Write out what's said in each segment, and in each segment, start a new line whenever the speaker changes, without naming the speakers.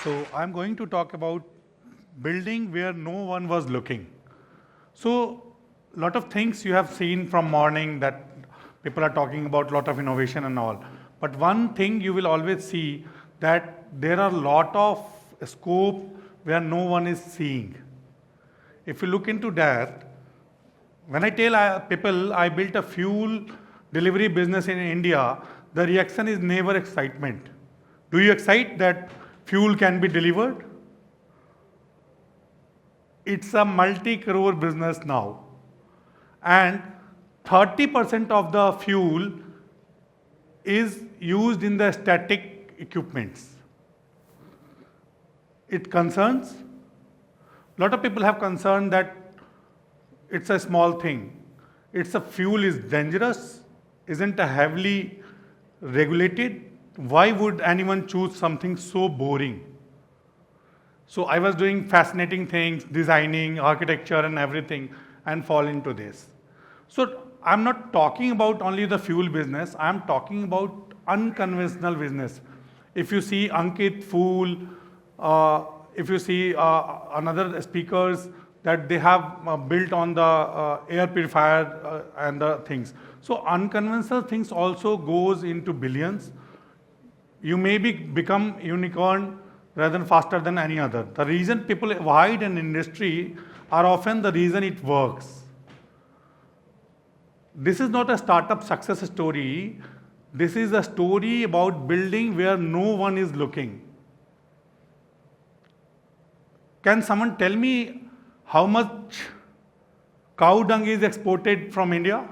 So I'm going to talk about building where no one was looking. So a lot of things you have seen from morning that people are talking about, lot of innovation and all. But one thing you will always see that there are a lot of scope where no one is seeing. If you look into that, when I tell people I built a fuel delivery business in India, the reaction is never excitement. Do you excite that fuel can be delivered? It's a multi-crore business now. And 30% of the fuel is used in the static equipments. It concerns. A lot of people have concern that it's a small thing. It's a fuel is dangerous, isn't a heavily regulated. Why would anyone choose something so boring? So I was doing fascinating things, designing, architecture and everything, and fall into this. So I'm not talking about only the fuel business, I'm talking about unconventional business. If you see Ankit, Fool, if you see another speakers that they have built on the air purifier and the things. So unconventional things also goes into billions. You may become unicorn rather than faster than any other. The reason people avoid an industry are often the reason it works. This is not a startup success story. This is a story about building where no one is looking. Can someone tell me how much cow dung is exported from India?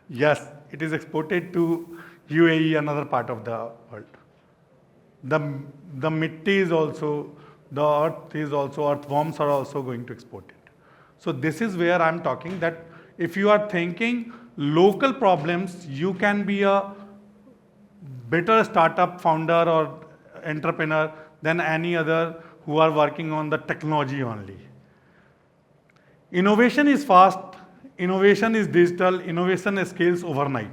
Yes, it is exported to UAE, another part of the world. The mitti is also, the earth is also, earthworms are also going to export it. So this is where I'm talking that if you are thinking local problems, you can be a better startup founder or entrepreneur than any other who are working on the technology only. Innovation is fast, innovation is digital, innovation scales overnight.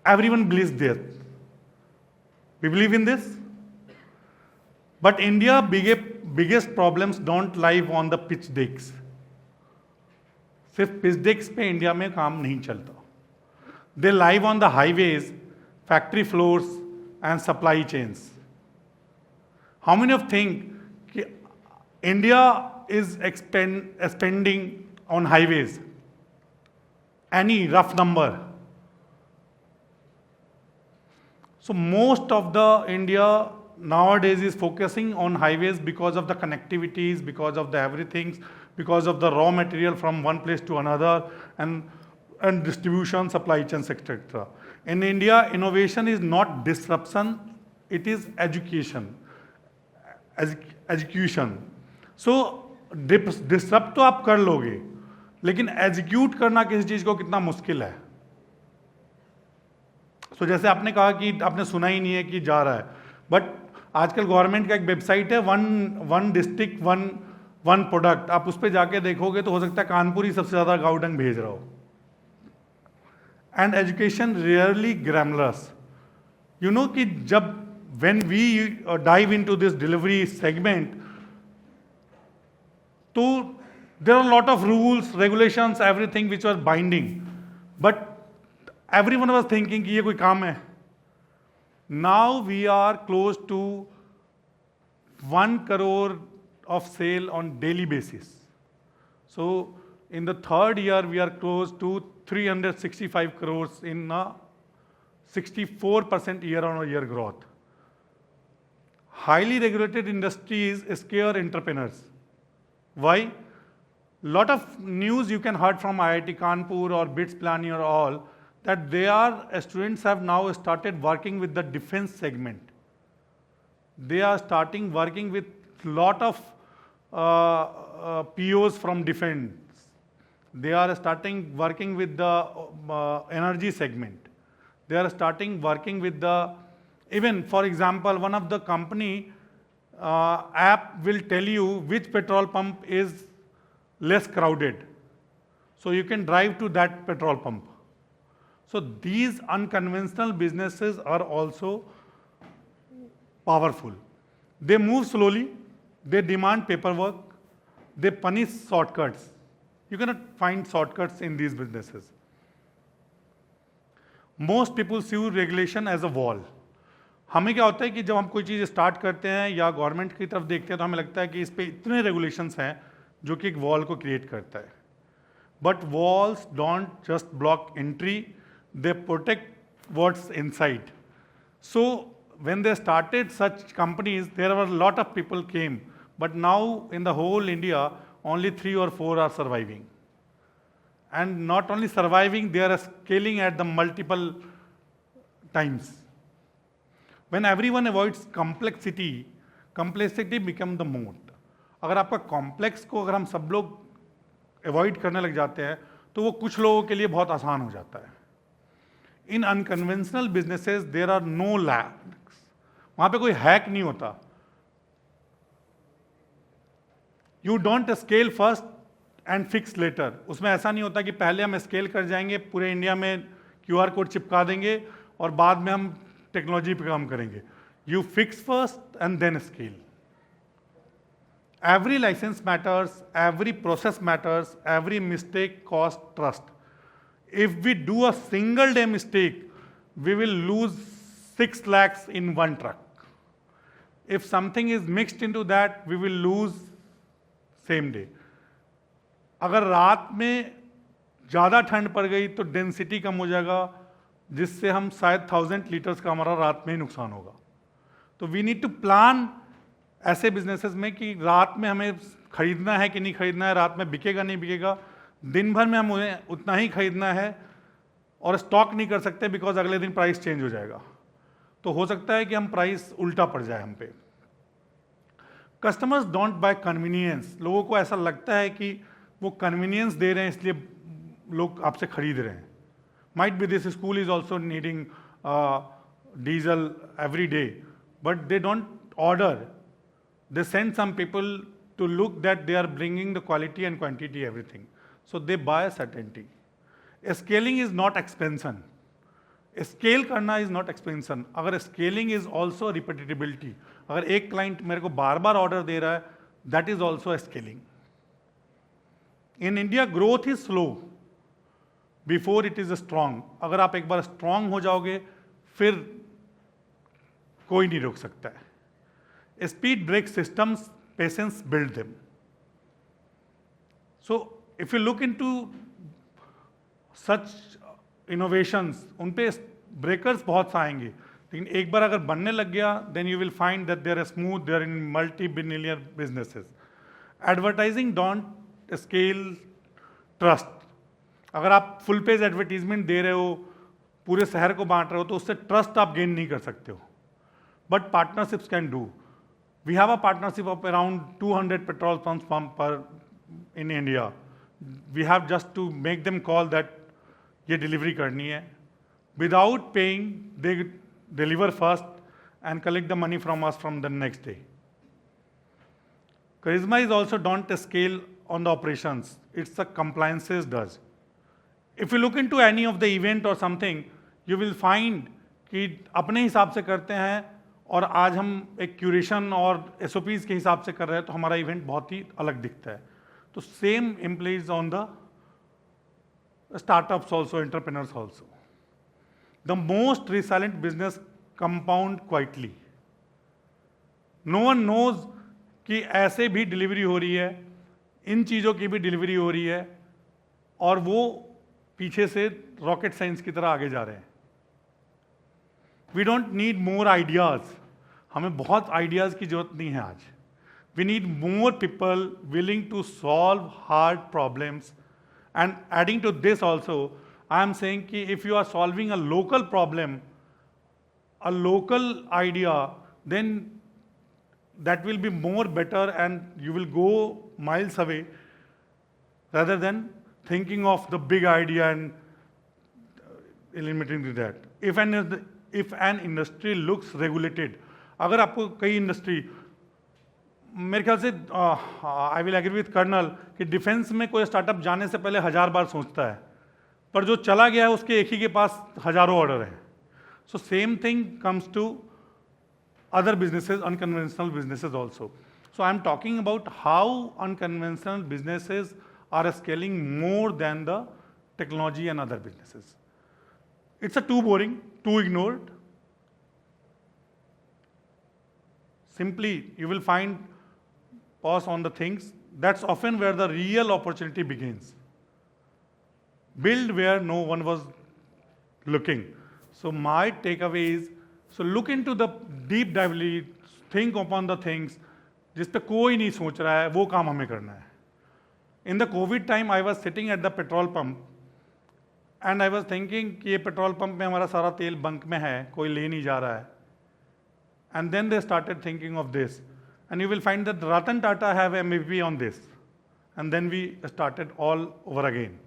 Everyone believes this. We believe in this. But India's biggest problems don't live on the pitch decks. सिर्फ pitch decks पे India में काम नहीं चलता. They live on the highways, factory floors and supply chains. How many of think India is spending on highways? Any rough number? So most of the India nowadays is focusing on highways because of the connectivities, because of the everything, because of the raw material from one place to another and distribution, supply chains, etc. In India, innovation is not disruption, it is education. So disrupt तो आप कर लोगे, लेकिन execute करना किसी चीज को कितना मुश्किल है. So जैसे आपने कहा कि आपने सुना ही नहीं है कि जा रहा है, बट आजकल गवर्नमेंट का एक वेबसाइट है वन डिस्ट्रिक्ट वन प्रोडक्ट. आप उस पर जाके देखोगे तो हो सकता है कानपुर ही सबसे ज्यादा गाँव डंग भेज रहा हो. And education rarely glamorous. You know कि जब when we dive into this delivery segment, so there are a lot of rules, regulations, everything which was binding. But everyone was thinking कि ये कोई काम है. Now we are close to 1 crore of sale on daily basis. So in the third year we are close to 365 crores in a 64% year-on-year growth. Highly regulated industries scare entrepreneurs. Why? Lot of news you can heard from IIT Kanpur or BITS Planning or all that students have now started working with the defense segment. They are starting working with lot of POs from defense. They are starting working with the energy segment. They are starting working with the, even for example, one of the company app will tell you which petrol pump is less crowded. So you can drive to that petrol pump. So these unconventional businesses are also powerful. They move slowly, they demand paperwork, they punish shortcuts. You cannot find shortcuts in these businesses. Most people see regulation as a wall. हमें क्या होता है कि जब हम कोई चीज़ start करते हैं या गवर्नमेंट की तरफ देखते हैं तो हमें लगता है कि इस पे इतने रेगुलेशंस हैं जो कि एक वॉल को क्रिएट करता है. But walls don't just block entry, they protect what's inside. So when they started such companies, there were a lot of people came, but now in the whole India, only 3 or 4 are surviving. And not only surviving, they are scaling at the multiple times. When everyone avoids complexity, complexity becomes the moat. अगर आपका complex को अगर हम सब लोग avoid करने लग जाते हैं, तो वो कुछ लोगों के लिए बहुत आसान हो जाता है. In unconventional businesses, there are no lacks. वहां पे कोई हैक नहीं होता. You don't scale first and fix later. उसमें ऐसा नहीं होता कि पहले हम स्केल कर जाएंगे, पूरे इंडिया में QR कोड चिपका देंगे और बाद में हम टेक्नोलॉजी पे काम करेंगे. You fix first and then scale. Every license matters, every process matters, every mistake costs trust. If we do a single day mistake, we will lose 6 lakhs in one truck. If something is mixed into that, we will lose same day. अगर रात में ज़्यादा ठंड पड़ गई तो density कम हो जाएगा, जिससे हम शायद 1000 लीटर्स का हमारा रात में ही नुकसान होगा. तो वी नीड टू प्लान ऐसे बिजनेसेस में कि रात में हमें खरीदना है कि नहीं खरीदना है, रात में बिकेगा नहीं बिकेगा, दिन भर में हम उन्हें उतना ही खरीदना है और स्टॉक नहीं कर सकते बिकॉज अगले दिन प्राइस चेंज हो जाएगा. तो हो सकता है कि हम प्राइस उल्टा पड़ जाए हम पे. Customers don't buy convenience. लोगों को ऐसा लगता है कि वो कन्वीनियंस दे रहे हैं इसलिए लोग आपसे खरीद रहे हैं. Might be this school is also needing diesel every day, but they don't order. They send some people to look that they are bringing the quality and quantity everything. So they buy a certainty. Scaling is not expansion. Scale करना is not expansion. अगर scaling is also repeatability. अगर एक client मेरे को बार बार order दे रहा है, that is also scaling. In India, growth is slow before it is strong. अगर आप एक बार strong हो जाओगे, फिर कोई नहीं रोक सकता है. Speed breaks systems. Patience build them. So if you look into such innovations, उन पे breakers बहुत आएंगे, लेकिन एक बार अगर बनने लग गया, then you will find that they are smooth, they are in multi-billion businesses. Advertising don't scale trust. अगर आप full page advertisement दे रहे हो, पूरे शहर को बांट रहे हो, तो उससे trust आप gain नहीं कर सकते हो. But partnerships can do. We have a partnership of around 200 petrol pumps in India. We have just to make them call that ये delivery करनी है. Without paying, they deliver first and collect the money from us from the next day. Charisma is also don't scale on the operations. It's the compliances does. If you look into any of the event or something, you will find कि अपने हिसाब से करते हैं और आज हम एक क्यूरेशन और SOPs के हिसाब से कर रहे हैं तो हमारा इवेंट बहुत ही अलग दिखता है. तो same employees on the startups also, entrepreneurs also. The most resilient business compound quietly. No one knows कि ऐसे भी डिलीवरी हो रही है, इन चीज़ों की भी डिलीवरी हो रही है और वो पीछे से रॉकेट साइंस की तरह आगे जा रहे हैं. We don't need more ideas. हमें बहुत आइडियाज़ की जरूरत नहीं है आज. We need more people willing to solve hard problems. And adding to this also, I am saying कि if you are solving a local problem, a local idea, then that will be more better and you will go miles away rather than thinking of the big idea and eliminating that. If an industry looks regulated, अगर आपको कई industry, मेरे ख्याल से I will agree with colonel कि defence में कोई startup जाने से पहले 1000 बार सोचता है. पर जो चला गया है उसके एक ही के पास हजारों ऑर्डर हैं. So same thing comes to other businesses, unconventional businesses also. So I'm talking about how unconventional businesses are scaling more than the technology and other businesses. It's a too boring, too ignored. Simply, you will find pause on the things. That's often where the real opportunity begins. Build where no one was looking. So my takeaway is, so look into the deep dively, think upon the things जिस पे कोई नहीं सोच रहा है, वो काम हमें करना है. In the COVID time, I was sitting at the petrol pump and I was thinking कि ये पेट्रोल पंप में हमारा सारा तेल बंक में है, कोई ले नहीं जा रहा है. And then they started thinking of this. And you will find that Ratan Tata have MVP on this. And then we started all over again.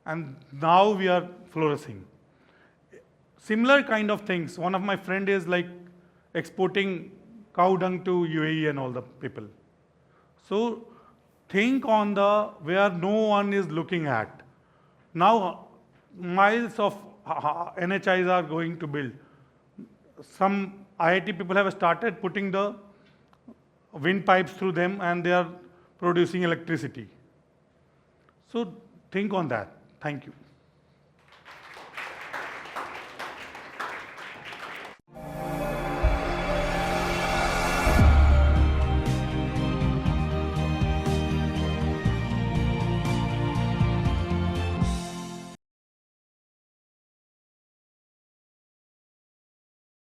And now we are flourishing. Similar kind of things. One of my friend is like exporting cow dung to UAE and all the people. So think on the where no one is looking at. Now miles of NHIs are going to build. Some IIT people have started putting the wind pipes through them and they are producing electricity. So think on that. Thank you.